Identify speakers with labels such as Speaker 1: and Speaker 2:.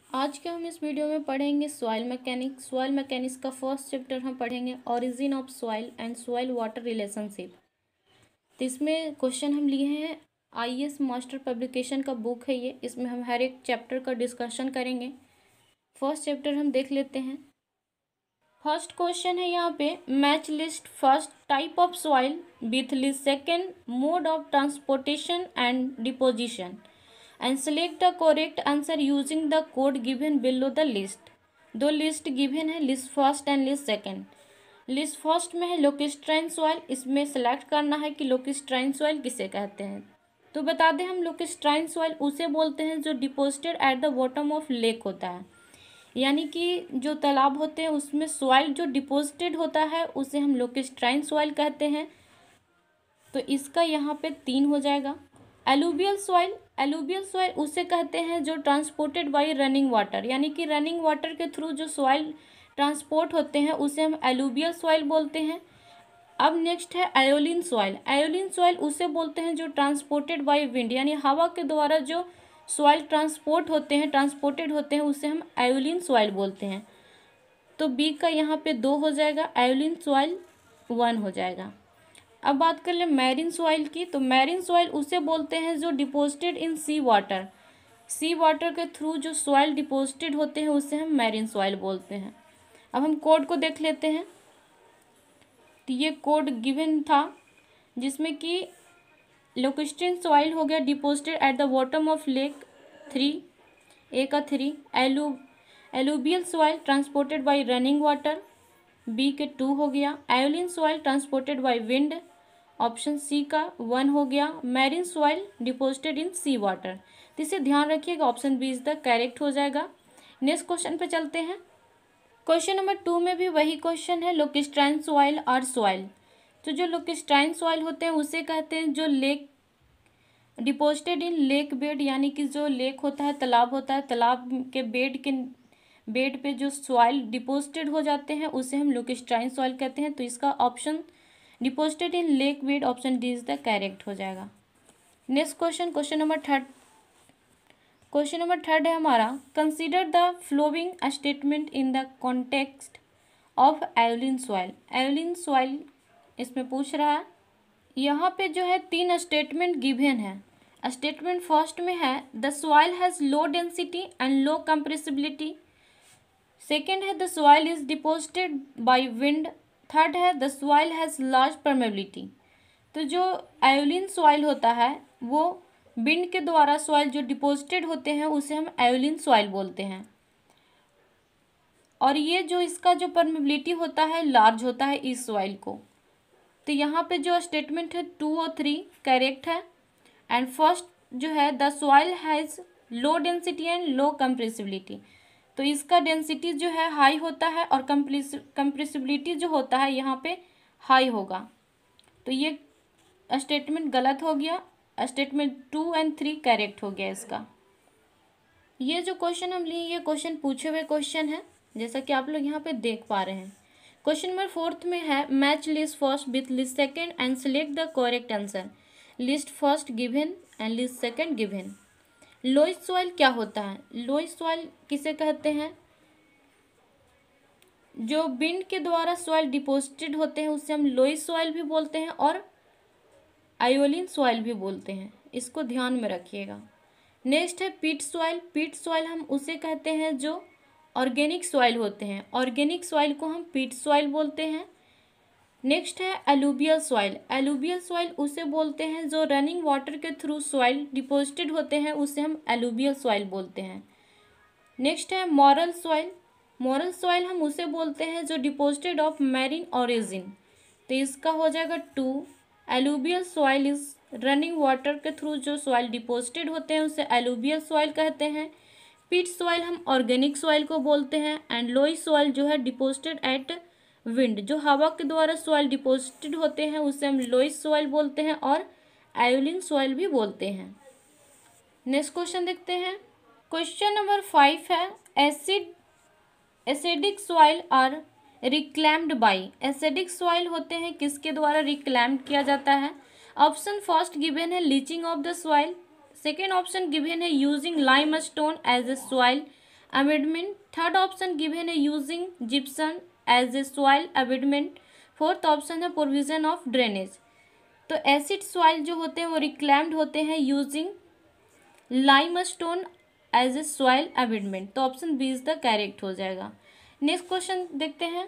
Speaker 1: आज के हम इस वीडियो में पढ़ेंगे सॉइल मैकेनिक्स। सॉइल मैकेनिक्स का फर्स्ट चैप्टर हम पढ़ेंगे origin of soil and soil water relationship. तो इसमें क्वेश्चन हम लिए हैं, आईएएस मास्टर पब्लिकेशन का बुक है ये। इसमें हम हर एक चैप्टर का डिस्कशन करेंगे। फर्स्ट चैप्टर हम देख लेते हैं। फर्स्ट क्वेश्चन है यहाँ पे, match list first type of soil with list second mode of transportation and deposition and select the correct answer using the code given below the list। दो list given है, list first and list second. List first में है लोकेस्ट्राइन soil. इसमें select करना है कि लोकेस्ट्राइन soil किसे कहते हैं। तो बता दें हम, लोकेस्ट्राइन सॉइल उसे बोलते हैं जो deposited at the bottom of lake होता है, यानी कि जो तालाब होते हैं उसमें सॉइल जो डिपोजिटेड होता है उसे हम लोकेस्ट्राइन सॉइल कहते हैं। तो इसका यहाँ पे 3 हो जाएगा। एलुवियल सॉइल, एलुवियल सॉइल उसे कहते हैं जो ट्रांसपोर्टेड बाय रनिंग वाटर, यानी कि रनिंग वाटर के थ्रू जो सॉइल ट्रांसपोर्ट होते हैं उसे हम एलुवियल सॉइल बोलते हैं। अब नेक्स्ट है एयोलिन सॉइल। एयोलिन सॉइल उसे बोलते हैं जो ट्रांसपोर्टेड बाय विंड, यानी हवा के द्वारा जो सॉइल ट्रांसपोर्टेड होते हैं उसे हम एयोलिन सॉइल बोलते हैं। तो बी का यहाँ पे 2 हो जाएगा, एयोलिन सॉइल 1 हो जाएगा। अब बात कर ले मैरीन सॉइल की। तो मैरीन सॉइल उसे बोलते हैं जो deposited in sea water, sea water के थ्रू जो सॉइल डिपोजिटेड होते हैं उसे हम मैरीन सॉइल बोलते हैं। अब हम कोड को देख लेते हैं। तो ये कोड गिवन था जिसमें कि लोकेस्ट्राइन सॉइल हो गया deposited at the bottom of lake 3, A का 3। Alluvial soil transported by running water, B के 2 हो गया। Aeolian soil transported by wind, option C का 1 हो गया। Marine soil deposited in sea water. तो इसे ध्यान रखिएगा, option B is the correct हो जाएगा। नेक्स्ट क्वेश्चन पे चलते हैं। क्वेश्चन नंबर 2 में भी वही क्वेश्चन है, लोकेस्ट्राइन सॉइल आर सॉइल। तो जो लोकेस्ट्राइन सॉइल होते हैं उसे कहते हैं जो lake deposited in lake bed, यानी कि जो लेक होता है, तालाब होता है, तालाब के बेड पे जो सॉइल डिपोजिटेड हो जाते हैं उसे हम लोकेस्ट्राइन सॉइल कहते हैं। तो इसका option deposited in lake bed, option D is the correct हो जाएगा। Next question, question number third है हमारा, consider the following statement in the context of aeolian soil. Aeolian soil इसमें पूछ रहा है। यहाँ पे जो है 3 स्टेटमेंट गिवन है। स्टेटमेंट फर्स्ट में है the soil has low density and low compressibility. Second है the soil is deposited by wind. Third है the soil has large permeability. तो जो एयोलिन सॉइल होता है वो विंड के द्वारा सॉइल जो डिपोजिटेड होते हैं उसे हम एयोलिन सॉइल बोलते हैं, और ये जो इसका जो परमेबिलिटी होता है लार्ज होता है इस सॉइल को। तो यहाँ पे जो स्टेटमेंट है 2 और 3 करेक्ट है। एंड फर्स्ट जो है the soil has low density and low compressibility, तो इसका डेंसिटी जो है हाई होता है और कंप्रेसिबिलिटी जो होता है यहाँ पे हाई होगा। तो ये स्टेटमेंट गलत हो गया, स्टेटमेंट 2 और 3 करेक्ट हो गया इसका। ये जो क्वेश्चन हम लिए ये क्वेश्चन पूछे हुए क्वेश्चन है, जैसा कि आप लोग यहाँ पे देख पा रहे हैं। क्वेश्चन नंबर 4 में है, match list first with list second and select the correct answer. List first given and list second given. Loess soil क्या होता है? लोइस सॉइल किसे कहते हैं? जो विंड के द्वारा सॉइल डिपोजिटेड होते हैं उसे हम लोइस सॉइल भी बोलते हैं और आयोलिन सॉइल भी बोलते हैं, इसको ध्यान में रखिएगा। नेक्स्ट है पीट सॉइल। पीट सॉइल हम उसे कहते हैं जो ऑर्गेनिक सॉइल होते हैं, ऑर्गेनिक सॉइल को हम पीट सॉइल बोलते हैं। नेक्स्ट है एलुवियल सॉइल। एलुवियल सॉइल उसे बोलते हैं जो रनिंग वाटर के थ्रू सॉइल डिपोजिटेड होते हैं उसे हम एलुवियल सॉइल बोलते हैं। नेक्स्ट है मॉरल सॉइल। मॉरल सॉइल हम उसे बोलते हैं जो डिपोजिटेड ऑफ मैरीन ओरिजिन। तो इसका हो जाएगा 2। Alluvial soil is running water के थ्रू जो सॉइल डिपोजिटेड होते हैं उसे एलुवियल सॉइल कहते हैं। पीट सॉइल हम ऑर्गेनिक सॉइल को बोलते हैं। एंड लोइस सॉइल जो है डिपोजिटेड एट विंड, जो हवा के द्वारा सॉइल डिपोजिटेड होते हैं उसे हम लोइस सॉइल बोलते हैं और एयोलिन सॉइल भी बोलते हैं। नेक्स्ट क्वेश्चन देखते हैं। क्वेश्चन नंबर 5 है, acidic soil are reclaimed by. Acidic soil होते हैं किसके द्वारा रिक्लैम्ड किया जाता है? ऑप्शन फर्स्ट गिवन है leaching of the soil. Second option given है using lime stone as a soil. Amendment. Third option given है using gypsum as a soil amendment. Fourth option है प्रोविजन ऑफ ड्रेनेज। तो acid soil जो होते हैं वो reclaimed होते हैं using limestone as a soil amendment. तो option B is the correct हो जाएगा। नेक्स्ट क्वेश्चन देखते हैं।